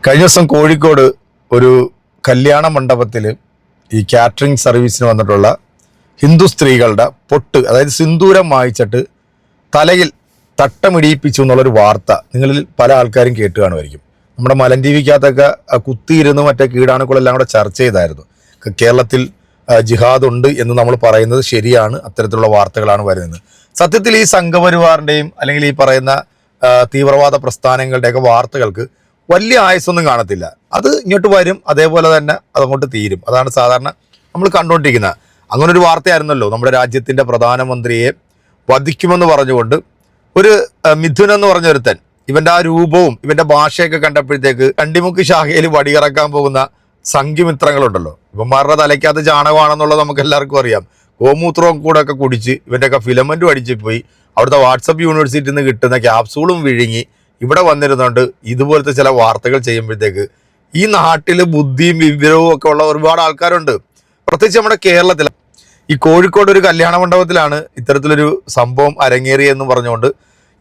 കഴിഞ്ഞ ദിവസം കോഴിക്കോട് ഒരു കല്യാണ മണ്ഡപത്തിൽ ഈ കാറ്ററിംഗ് സർവീസിന് വന്നിട്ടുള്ള ഹിന്ദു സ്ത്രീകളുടെ പൊട്ട്, അതായത് സിന്ദൂരം വായിച്ചിട്ട് തലയിൽ തട്ടമിടിയിപ്പിച്ചു എന്നുള്ളൊരു വാർത്ത നിങ്ങളിൽ പല ആൾക്കാരും കേട്ട് കാണുമായിരിക്കും. നമ്മുടെ മലൻ ടി വിക്കകത്തൊക്കെ കുത്തിയിരുന്ന് മറ്റേ കീടാണുക്കളെല്ലാം കൂടെ ചർച്ച ചെയ്തായിരുന്നു. കേരളത്തിൽ ജിഹാദ് ഉണ്ട് എന്ന് നമ്മൾ പറയുന്നത് ശരിയാണ്, അത്തരത്തിലുള്ള വാർത്തകളാണ് വരുന്നത്. സത്യത്തിൽ ഈ സംഘപരിവാറിൻ്റെയും അല്ലെങ്കിൽ ഈ പറയുന്ന തീവ്രവാദ പ്രസ്ഥാനങ്ങളുടെയൊക്കെ വാർത്തകൾക്ക് വലിയ ആയുസ്സൊന്നും കാണത്തില്ല. അത് ഇങ്ങോട്ട് വരും, അതേപോലെ തന്നെ അതങ്ങോട്ട് തീരും. അതാണ് സാധാരണ നമ്മൾ കണ്ടുകൊണ്ടിരിക്കുന്നത്. അങ്ങനെ ഒരു വാർത്തയായിരുന്നല്ലോ നമ്മുടെ രാജ്യത്തിൻ്റെ പ്രധാനമന്ത്രിയെ വധിക്കുമെന്ന് പറഞ്ഞുകൊണ്ട് ഒരു മിഥുൻ എന്ന് പറഞ്ഞൊരുത്തൻ, ഇവൻ്റെ ആ രൂപവും ഇവൻ്റെ ഭാഷയൊക്കെ കണ്ടപ്പോഴത്തേക്ക് കണ്ടിമുക്ക് ശാഖയിൽ വടിയിറക്കാൻ പോകുന്ന സംഘമിത്രങ്ങളുണ്ടല്ലോ, ഇവന്മാരുടെ തലയ്ക്കകത്ത് ചാണകമാണെന്നുള്ളത് നമുക്ക് എല്ലാവർക്കും അറിയാം. ഗോമൂത്രവും കൂടെ ഒക്കെ കുടിച്ച് ഇവൻ്റെയൊക്കെ ഫിലമെൻറ്റും അടിച്ച് പോയി അവിടുത്തെ വാട്സപ്പ് യൂണിവേഴ്സിറ്റിയിൽ നിന്ന് കിട്ടുന്ന ക്യാപ്സൂളും വിഴുങ്ങി ഇവിടെ വന്നിരുന്നുകൊണ്ട് ഇതുപോലത്തെ ചില വാർത്തകൾ ചെയ്യുമ്പോഴത്തേക്ക് ഈ നാട്ടിൽ ബുദ്ധിയും വിവരവും ഒക്കെ ഉള്ള ഒരുപാട് ആൾക്കാരുണ്ട്. പ്രത്യേകിച്ച് നമ്മുടെ കേരളത്തിൽ ഈ കോഴിക്കോട് ഒരു കല്യാണ മണ്ഡപത്തിലാണ് ഇത്തരത്തിലൊരു സംഭവം അരങ്ങേറിയെന്ന് പറഞ്ഞുകൊണ്ട്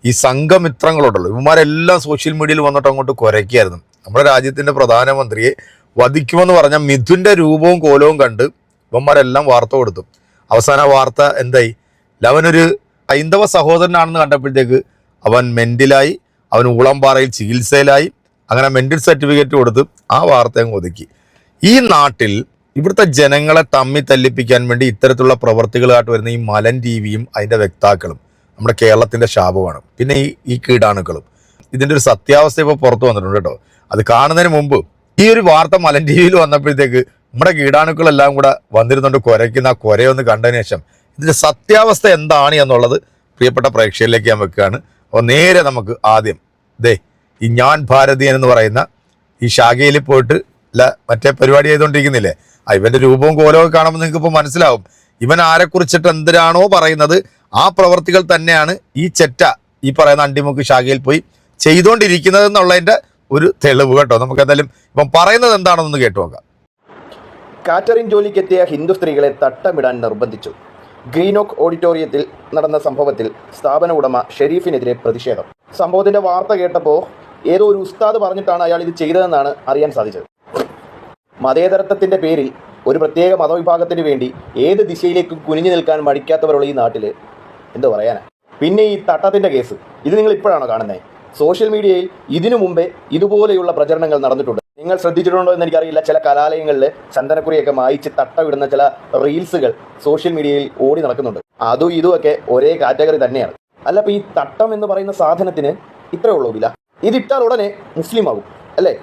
ഈ സംഘമിത്രങ്ങളുണ്ടല്ലോ, ഇവന്മാരെല്ലാം സോഷ്യൽ മീഡിയയിൽ വന്നിട്ട് അങ്ങോട്ട് കുരയ്ക്കായിരുന്നു. നമ്മുടെ രാജ്യത്തിൻ്റെ പ്രധാനമന്ത്രിയെ വധിക്കുമെന്ന് പറഞ്ഞ മിഥുൻ്റെ രൂപവും കോലവും കണ്ട് ഇവന്മാരെല്ലാം വാർത്ത കൊടുത്തു. അവസാന വാർത്ത എന്തായി? അവനൊരു ഹൈന്ദവ സഹോദരനാണെന്ന് കണ്ടപ്പോഴത്തേക്ക് അവൻ മെന്റിലായി, അവൻ ഊളംപാറയിൽ ചികിത്സയിലായി. അങ്ങനെ മെന്റൽ സർട്ടിഫിക്കറ്റ് കൊടുത്ത് ആ വാർത്ത അങ്ങ് ഒതുക്കി. ഈ നാട്ടിൽ ഇവിടുത്തെ ജനങ്ങളെ തമ്മി തല്ലിപ്പിക്കാൻ വേണ്ടി ഇത്തരത്തിലുള്ള പ്രവർത്തികളായിട്ട് വരുന്ന ഈ മലൻ ടി വിയും അതിൻ്റെ വക്താക്കളും നമ്മുടെ കേരളത്തിൻ്റെ ശാപമാണ്. പിന്നെ ഈ കീടാണുക്കളും. ഇതിൻ്റെ ഒരു സത്യാവസ്ഥ ഇപ്പോൾ പുറത്തു വന്നിട്ടുണ്ട് കേട്ടോ. അത് കാണുന്നതിന് മുമ്പ് ഈ ഒരു വാർത്ത മലൻ ടി വിയിൽ വന്നപ്പോഴത്തേക്ക് നമ്മുടെ കീടാണുക്കളെല്ലാം കൂടെ വന്നിരുന്നുകൊണ്ട് കുരയ്ക്കുന്ന കുരയൊന്ന് കണ്ടതിന് ശേഷം ഇതിൻ്റെ സത്യാവസ്ഥ എന്താണ് എന്നുള്ളത് പ്രിയപ്പെട്ട പ്രേക്ഷകരിലേക്ക് ഞാൻ വെക്കുകയാണ്. അപ്പോൾ നേരെ നമുക്ക് ആദ്യം ഈ ഞാൻ ഭാരതീയൻ എന്ന് പറയുന്ന ഈ ശാഖയിൽ പോയിട്ട് മറ്റേ പരിപാടി ചെയ്തുകൊണ്ടിരിക്കുന്നില്ലേ, ഇവന്റെ രൂപവും കോലവും കാണുമ്പോൾ നിങ്ങൾക്ക് ഇപ്പോൾ മനസ്സിലാവും ഇവൻ ആരെക്കുറിച്ചിട്ട് എന്തിനാണോ പറയുന്നത് ആ പ്രവർത്തികൾ തന്നെയാണ് ഈ ചെറ്റ ഈ പറയുന്ന അണ്ടിമുക്ക് ശാഖയിൽ പോയി ചെയ്തുകൊണ്ടിരിക്കുന്നത് എന്നുള്ളതിൻ്റെ ഒരു തെളിവ് കേട്ടോ. നമുക്ക് എന്തായാലും ഇപ്പം പറയുന്നത് എന്താണെന്നൊന്ന് കേട്ടു നോക്കാം. കാറ്ററിംഗ് ജോലിക്കെത്തിയ ഹിന്ദു സ്ത്രീകളെ തട്ടമിടാൻ നിർബന്ധിച്ചു. ഗ്രീനോക്ക് ഓഡിറ്റോറിയത്തിൽ നടന്ന സംഭവത്തിൽ സ്ഥാപന ഉടമ ഷെരീഫിനെതിരെ പ്രതിഷേധം. സംഭവത്തിന്റെ വാർത്ത കേട്ടപ്പോൾ ഏതോ ഒരു ഉസ്താദ് പറഞ്ഞിട്ടാണ് അയാൾ ഇത് ചെയ്തതെന്നാണ് അറിയാൻ സാധിച്ചത്. മതേതരത്വത്തിന്റെ പേരിൽ ഒരു പ്രത്യേക മതവിഭാഗത്തിന് വേണ്ടി ഏത് ദിശയിലേക്കും കുനിഞ്ഞു നിൽക്കാൻ മടിക്കാത്തവരുള്ള ഈ നാട്ടിൽ എന്തോ പറയാനാ. പിന്നെ ഈ തട്ടത്തിന്റെ കേസ്, ഇത് നിങ്ങൾ ഇപ്പോഴാണോ കാണുന്നത്? സോഷ്യൽ മീഡിയയിൽ ഇതിനു മുമ്പേ ഇതുപോലെയുള്ള പ്രചരണങ്ങൾ നടന്നിട്ടുണ്ട്. നിങ്ങൾ ശ്രദ്ധിച്ചിട്ടുണ്ടോ എന്ന് എനിക്കറിയില്ല. ചില കലാലയങ്ങളിൽ ചന്ദനക്കുറിയൊക്കെ മായിച്ച് തട്ടമിടുന്ന ചില റീൽസുകൾ സോഷ്യൽ മീഡിയയിൽ ഓടി നടക്കുന്നുണ്ട്. അതും ഇതുമൊക്കെ ഒരേ കാറ്റഗറി തന്നെയാണ്. അല്ല, അപ്പോൾ ഈ തട്ടം എന്ന് പറയുന്ന സാധനത്തിന് ഇത്രേ ഉള്ളൂ വില? ഇതിട്ടാൽ ഉടനെ മുസ്ലിം ആകും അല്ലേ?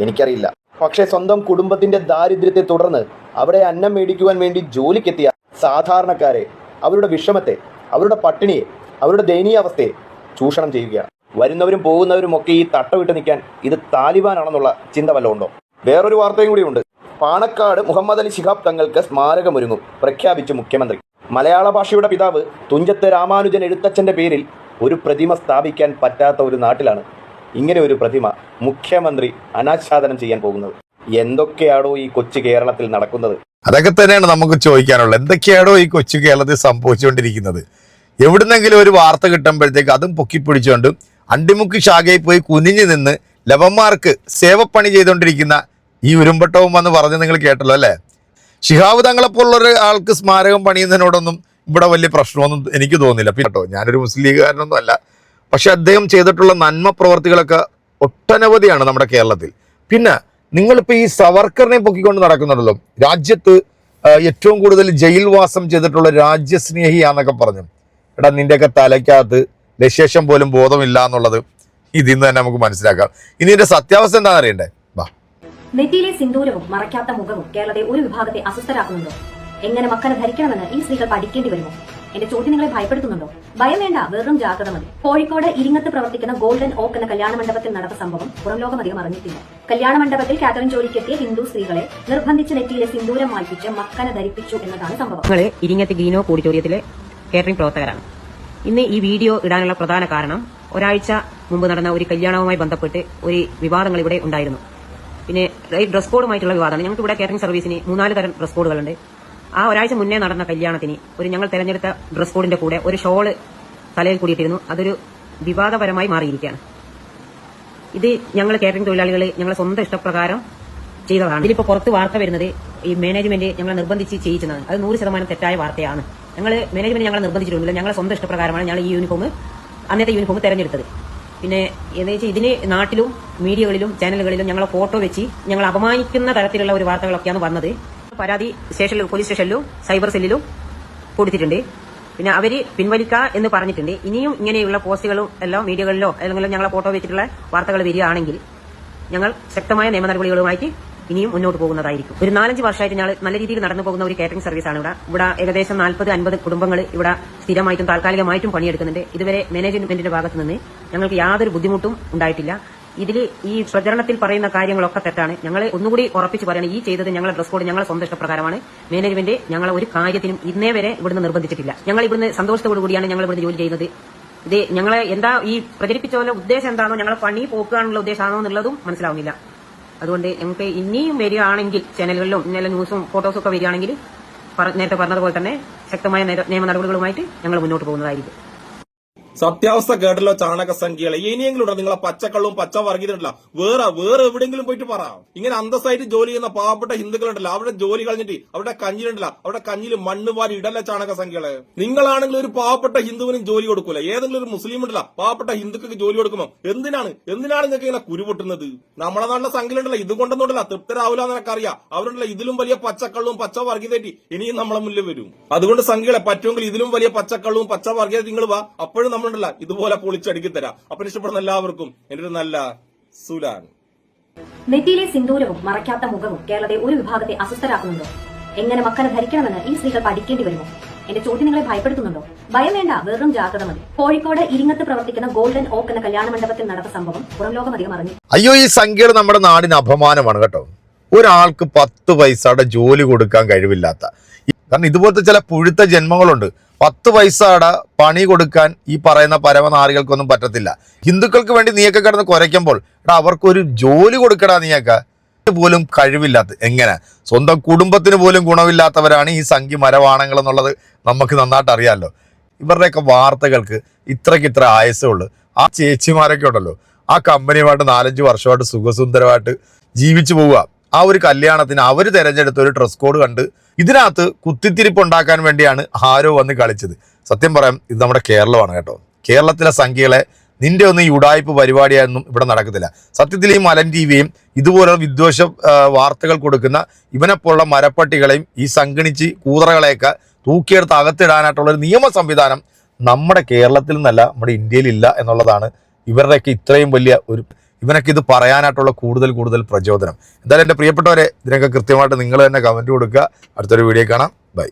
എനിക്കറിയില്ല. പക്ഷേ സ്വന്തം കുടുംബത്തിന്റെ ദാരിദ്ര്യത്തെ തുടർന്ന് അവിടെ അന്നം മേടിക്കുവാൻ വേണ്ടി ജോലിക്കെത്തിയ സാധാരണക്കാരെ, അവരുടെ വിഷമത്തെ, അവരുടെ പട്ടിണിയെ, അവരുടെ ദയനീയാവസ്ഥയെ ചൂഷണം ചെയ്യുകയാണ്. വരുന്നവരും പോകുന്നവരും ഒക്കെ ഈ തട്ടമിട്ട് നിൽക്കാൻ ഇത് താലിബാനാണെന്നുള്ള ചിന്ത വല്ലതും ഉണ്ടോ? വേറൊരു വാർത്തയും കൂടിയുണ്ട്. പാണക്കാട് മുഹമ്മദ് അലി ശിഹാബ് തങ്ങൾക്ക് സ്മാരകമൊരുങ്ങും, പ്രഖ്യാപിച്ചു മുഖ്യമന്ത്രി. മലയാള ഭാഷയുടെ പിതാവ് തുഞ്ചത്ത് രാമാനുജൻ എഴുത്തച്ഛൻ്റെ പേരിൽ ഒരു പ്രതിമ സ്ഥാപിക്കാൻ പറ്റാത്ത ഒരു നാട്ടിലാണ് ഇങ്ങനെ ഒരു പ്രതിമ മുഖ്യമന്ത്രി അനാച്ഛാദനം ചെയ്യാൻ പോകുന്നത്. എന്തൊക്കെയാണോ ഈ കൊച്ചു കേരളത്തിൽ നടക്കുന്നത്? അതൊക്കെ തന്നെയാണ് നമുക്ക് ചോദിക്കാനുള്ളത്. എന്തൊക്കെയാണോ ഈ കൊച്ചു കേരളത്തിൽ സംഭവിച്ചുകൊണ്ടിരിക്കുന്നത്? എവിടുന്നെങ്കിലും ഒരു വാർത്ത കിട്ടുമ്പോഴത്തേക്ക് അതും പൊക്കിപ്പിടിച്ചുകൊണ്ട് അണ്ടിമുക്ക് ശാഖയിൽ പോയി കുനിഞ്ഞു നിന്ന് ലവന്മാർക്ക് സേവപ്പണി ചെയ്തുകൊണ്ടിരിക്കുന്ന ഈ ഉരുമ്പട്ടവും വന്ന് പറഞ്ഞ് നിങ്ങൾ കേട്ടല്ലോ അല്ലേ? ശിഹാബ് തങ്ങളെപ്പോലുള്ളൊരു ആൾക്ക് സ്മാരകം പണിയുന്നതിനോടൊന്നും ഇവിടെ വലിയ പ്രശ്നമൊന്നും എനിക്ക് തോന്നുന്നില്ല. കേട്ടോ, ഞാനൊരു മുസ്ലിം ലീഗുകാരനൊന്നും അല്ല. പക്ഷെ അദ്ദേഹം ചെയ്തിട്ടുള്ള നന്മ പ്രവർത്തികളൊക്കെ ഒട്ടനവധിയാണ് നമ്മുടെ കേരളത്തിൽ. പിന്നെ നിങ്ങളിപ്പോൾ ഈ സവർക്കറിനെ പൊക്കിക്കൊണ്ട് നടക്കുന്നുണ്ടല്ലോ, രാജ്യത്ത് ഏറ്റവും കൂടുതൽ ജയിൽവാസം ചെയ്തിട്ടുള്ള രാജ്യസ്നേഹിയാന്നൊക്കെ പറഞ്ഞു. എടാ, നിന്റെയൊക്കെ തലയ്ക്കകത്ത് ലശേഷം പോലും ബോധമില്ല എന്നുള്ളത് ഇതിൽ നിന്ന് തന്നെ നമുക്ക് മനസ്സിലാക്കാം. ഇനി ഇതിന്റെ സത്യാവസ്ഥ എന്താണെന്ന് അറിയണ്ടേ? നെറ്റിയിലെ സിന്ദൂരവും മറയ്ക്കാത്ത മുഖവും കേരളത്തെ ഒരു വിഭാഗത്തെ അസ്വസ്ഥരാക്കുന്നുണ്ടോ? എങ്ങനെ മക്കളെ ധരിക്കണമെന്ന് ഈ സ്ത്രീകൾ പഠിക്കേണ്ടി വരുമോ? എന്റെ ചോദ്യം നിങ്ങളെ ഭയപ്പെടുത്തുന്നുണ്ടോ? ഭയം വേണ്ട, വെറും ജാഗ്രത മതി. കോഴിക്കോട് ഇരിങ്ങത്ത് പ്രവർത്തിക്കുന്ന ഗോൾഡൻ ഓക്ക് എന്ന കല്യാണ മണ്ഡപത്തിൽ നടന്ന സംഭവം പുറം ലോകം അധികം അറിഞ്ഞിട്ടില്ല. കല്യാണ മണ്ഡപത്തിൽ കാറ്ററിംഗ് ജോലിക്കെത്തിയ ഹിന്ദു സ്ത്രീകളെ നിർബന്ധിച്ച് നെറ്റിയിലെ സിന്ദൂരം മായ്പിച്ച് മക്കളെ ധരിപ്പിച്ചു എന്നതാണ് സംഭവം. ഇരിങ്ങത്ത് ഗ്രീനോക്ക് ഓഡിറ്റോറിയത്തിലെ കാറ്ററിംഗ് പ്രവർത്തകരാണ്. ഇന്ന് ഈ വീഡിയോ ഇടാനുള്ള പ്രധാന കാരണം, ഒരാഴ്ച മുമ്പ് നടന്ന ഒരു കല്യാണവുമായി ബന്ധപ്പെട്ട് ഒരു വിവാദങ്ങൾ ഇവിടെ ഉണ്ടായിരുന്നു. പിന്നെ ഡ്രസ് കോഡുമായിട്ടുള്ള വിവാദമാണ്. ഞങ്ങൾക്ക് ഇവിടെ കാറ്ററിംഗ് സർവീസിന് 3-4 തരം ഡ്രസ് കോഡുകളുണ്ട്. ആ ഒരാഴ്ച മുന്നേ നടന്ന കല്യാണത്തിന് ഞങ്ങൾ തെരഞ്ഞെടുത്ത ഡ്രസ് കോഡിന്റെ കൂടെ ഒരു ഷോള് തലയിൽ കൂടിയിട്ടിരുന്നു. അതൊരു വിവാദപരമായി മാറിയിരിക്കുകയാണ്. ഇത് ഞങ്ങൾ കാറ്ററിംഗ് തൊഴിലാളികൾ ഞങ്ങളെ സ്വന്തം ഇഷ്ടപ്രകാരം ചെയ്തതാണ്. ഇതിലിപ്പോൾ പുറത്ത് വാർത്ത വരുന്നത് ഈ മാനേജ്മെന്റ് ഞങ്ങളെ നിർബന്ധിച്ച് ചെയ്യിച്ചതാണ്. അത് 100% തെറ്റായ വാർത്തയാണ്. മാനേജ്മെന്റ് ഞങ്ങളെ നിർബന്ധിച്ചിട്ടൊന്നുമില്ല. ഞങ്ങളെ സ്വന്തം ഇഷ്ടപ്രകാരമാണ് ഞങ്ങൾ ഈ അന്നത്തെ യൂണിഫോം തെരഞ്ഞെടുത്തത്. പിന്നെ എന്താ വെച്ചാൽ ഇതിന് നാട്ടിലും മീഡിയകളിലും ചാനലുകളിലും ഞങ്ങളെ ഫോട്ടോ വെച്ച് ഞങ്ങൾ അപമാനിക്കുന്ന തരത്തിലുള്ള ഒരു വാർത്തകളൊക്കെയാണ് വന്നത്. പരാതി പോലീസ് സ്റ്റേഷനിലും സൈബർ സെല്ലിലും കൊടുത്തിട്ടുണ്ട്. പിന്നെ അവര് പിൻവലിക്ക എന്ന് പറഞ്ഞിട്ടുണ്ട്. ഇനിയും ഇങ്ങനെയുള്ള പോസ്റ്റുകളും എല്ലാം മീഡിയകളിലോ അല്ലെങ്കിൽ ഞങ്ങളെ ഫോട്ടോ വെച്ചിട്ടുള്ള വാർത്തകൾ വരികയാണെങ്കിൽ ഞങ്ങൾ ശക്തമായ നിയമ നടപടികളുമായിട്ട് ഇനിയും മുന്നോട്ട് പോകുന്നതായിരിക്കും. ഒരു 4-5 വർഷമായിട്ട് ഞങ്ങൾ നല്ല രീതിയിൽ നടന്നു പോകുന്ന ഒരു കാറ്ററിംഗ് സർവീസാണ് ഇവിടെ ഏകദേശം 40-50 കുടുംബങ്ങൾ ഇവിടെ സ്ഥിരമായിട്ടും താൽക്കാലികമായിട്ടും പണിയെടുക്കുന്നുണ്ട്. ഇതുവരെ മാനേജ്മെന്റിന്റെ ഭാഗത്ത് നിന്ന് ഞങ്ങൾക്ക് യാതൊരു ബുദ്ധിമുട്ടും ഉണ്ടായിട്ടില്ല. ഇതിൽ ഈ പ്രചരണത്തിൽ പറയുന്ന കാര്യങ്ങളൊക്കെ തെറ്റാണ്. ഞങ്ങൾ ഒന്നുകൂടി ഉറപ്പിച്ച് പറയണം, ഈ ചെയ്തത് ഞങ്ങളെ ഡ്രസ് കോഡ് ഞങ്ങളെ സ്വന്തം ഇഷ്ടപ്രകാരമാണ്. മാനേജ്മെന്റ് ഞങ്ങളെ ഒരു കാര്യത്തിനും ഇന്നേ വരെ ഇവിടുന്ന് നിർബന്ധിച്ചിട്ടില്ല. ഞങ്ങൾ ഇവിടുന്ന് സന്തോഷത്തോടു കൂടിയാണ് ഞങ്ങൾ ഇവിടുന്ന് ജോലി ചെയ്യുന്നത്. ഇത് ഞങ്ങളെ എന്താ ഈ പ്രചരിപ്പിച്ച പോലെ ഉദ്ദേശം എന്താണോ, ഞങ്ങളെ പണി പോക്കാനുള്ള ഉദ്ദേശമാണോ എന്നുള്ളതും മനസ്സിലാവുന്നില്ല. അതുകൊണ്ട് ഞങ്ങൾക്ക് ഇനിയും വരികയാണെങ്കിൽ ചാനലുകളിലും ഇന്നലെ ന്യൂസും ഫോട്ടോസും ഒക്കെ വരികയാണെങ്കിൽ നേരത്തെ പറഞ്ഞതുപോലെ തന്നെ ശക്തമായ നിയമ നടപടികളുമായിട്ട് ഞങ്ങൾ മുന്നോട്ട് പോകുന്നതായിരിക്കും. സത്യാവസ്ഥ കേട്ടല്ലോ ചാണക സംഖ്യകളെ. ഇനിയെങ്കിലും ഉണ്ടോ നിങ്ങളെ പച്ചക്കള്ളവും പച്ച വർഗീയതല്ല വേറെ എവിടെയെങ്കിലും പോയിട്ട് പറ. ഇങ്ങനെ അന്തസ്സായിട്ട് ജോലി ചെയ്യുന്ന പാവപ്പെട്ട ഹിന്ദുക്കളുണ്ടല്ലോ, അവരുടെ ജോലി കളഞ്ഞിട്ട് അവരുടെ കഞ്ഞിലുണ്ടല്ലോ, അവരുടെ കഞ്ഞിൽ മണ്ണ് വാരി ഇടല്ല ചാണക സംഖ്യകളെ. നിങ്ങളാണെങ്കിൽ ഒരു പാവപ്പെട്ട ഹിന്ദുവിനും ജോലി കൊടുക്കൂല, ഏതെങ്കിലും ഒരു മുസ്ലിം ഉണ്ടല്ലോ പാവപ്പെട്ട ഹിന്ദുക്കൾക്ക് ജോലി കൊടുക്കുമോ? എന്തിനാണ് നിങ്ങൾക്ക് ഇങ്ങനെ കുരുപൊട്ടുന്നത്? നമ്മളെ നാട്ടിലെ സംഖ്യലുണ്ടല്ലോ ഇത് കൊണ്ടൊന്നുണ്ടല്ലോ തൃപ്തരാവില്ല എന്നൊക്കെ അവരുണ്ടല്ലോ ഇതിലും വലിയ പച്ചക്കള്ളവും പച്ച വർഗീയതയായിട്ട് ഇനിയും നമ്മളെ മുന്നിൽ വരും. അതുകൊണ്ട് സംഖ്യകളെ പറ്റുമെങ്കിൽ ഇതിലും വലിയ പച്ചക്കള്ളവും പച്ച വർഗീയത നിങ്ങൾ വാ, അപ്പോഴും നമ്മളുണ്ടല്ല ഇതുപോലെ പൊളിച്ചടുക്കി തരാം. അപ്പൊ ഇഷ്ടപ്പെടുന്ന എല്ലാവർക്കും എന്റെ ഒരു നല്ല സുലാൻ. നെറ്റിയിലെ സിന്ദൂരവും മറയ്ക്കാത്ത മുഖവും കേരളത്തെ ഒരു വിഭാഗത്തെ അസ്വസ്ഥരാക്കുന്നുണ്ടോ? എങ്ങനെ മക്കനെ ധരിക്കണമെന്ന് ഈ സ്ത്രീകൾ പഠിക്കേണ്ടി വരുമോ? എന്റെ ചോദ്യം നിങ്ങളെ ഭയപ്പെടുത്തുന്നുണ്ടോ? ഭയം വേണ്ട, വെറും ജാഗ്രത മതി. കോഴിക്കോട് ഇരിങ്ങത്ത് പ്രവർത്തിക്കുന്ന ഗോൾഡൻ ഓക്ക് എന്ന കല്യാണ മണ്ഡപത്തിൽ നടന്ന സംഭവം പുറം ലോകം അധികം അറിഞ്ഞു. അയ്യോ, ഈ സംഖ്യകൾ നമ്മുടെ നാടിന് അപമാനമാണ് കേട്ടോ. ഒരാൾക്ക് 10 പൈസയുടെ ജോലി കൊടുക്കാൻ കഴിവില്ലാത്ത, കാരണം ഇതുപോലത്തെ ചില പുഴുത്ത ജന്മങ്ങളുണ്ട്. 10 പൈസയുടെ പണി കൊടുക്കാൻ ഈ പറയുന്ന പരമനാറികൾക്കൊന്നും പറ്റത്തില്ല. ഹിന്ദുക്കൾക്ക് വേണ്ടി നീയൊക്കെ കിടന്ന് കുരയ്ക്കുമ്പോൾ അവർക്കൊരു ജോലി കൊടുക്കടാ, നീയൊക്കെ പോലും കഴിവില്ലാത്ത, എങ്ങനെ സ്വന്തം കുടുംബത്തിന് പോലും ഗുണമില്ലാത്തവരാണ് ഈ സംഖ്യ മരവാണങ്ങൾ എന്നുള്ളത് നമുക്ക് നന്നായിട്ട് അറിയാമല്ലോ. ഇവരുടെയൊക്കെ വാർത്തകൾക്ക് ഇത്ര ആയസമുള്ളൂ. ആ ചേച്ചിമാരൊക്കെ ഉണ്ടല്ലോ, ആ കമ്പനിയുമായിട്ട് 4-5 വർഷമായിട്ട് സുഖസുന്ദരമായിട്ട് ജീവിച്ചു പോവുക. ആ ഒരു കല്യാണത്തിന് അവർ തിരഞ്ഞെടുത്ത ഒരു ഡ്രസ് കോഡ് കണ്ട് ഇതിനകത്ത് കുത്തിത്തിരിപ്പ് ഉണ്ടാക്കാൻ വേണ്ടിയാണ് ആരോ വന്ന് കളിച്ചത്. സത്യം പറയാം, ഇത് നമ്മുടെ കേരളമാണ് കേട്ടോ. കേരളത്തിലെ സംഖ്യകളെ നിന്റെ ഒന്നും ഉടായ്പ പരിപാടിയായൊന്നും ഇവിടെ നടക്കത്തില്ല. സത്യത്തിൽ ഈ മലൻ ടിവിയും ഇതുപോലെ വിദ്വേഷ വാർത്തകൾ കൊടുക്കുന്ന ഇവനെപ്പോലുള്ള മരപ്പട്ടികളെയും ഈ സംഗണിച്ച് കൂതറകളെയൊക്കെ തൂക്കിയെടുത്ത് അകത്തിടാനായിട്ടുള്ള ഒരു നിയമ സംവിധാനം നമ്മുടെ കേരളത്തിൽ നിന്നല്ല, നമ്മുടെ ഇന്ത്യയിലില്ല എന്നുള്ളതാണ് ഇവരുടെയൊക്കെ ഇത്രയും വലിയ ഇവനൊക്കെ ഇത് പറയാനായിട്ടുള്ള കൂടുതൽ പ്രചോദനം. എന്തായാലും എൻ്റെ പ്രിയപ്പെട്ടവരെ, ഇതിനൊക്കെ കൃത്യമായിട്ട് നിങ്ങൾ തന്നെ കമൻറ്റ് കൊടുക്കുക. അടുത്തൊരു വീഡിയോ കാണാം. ബൈ.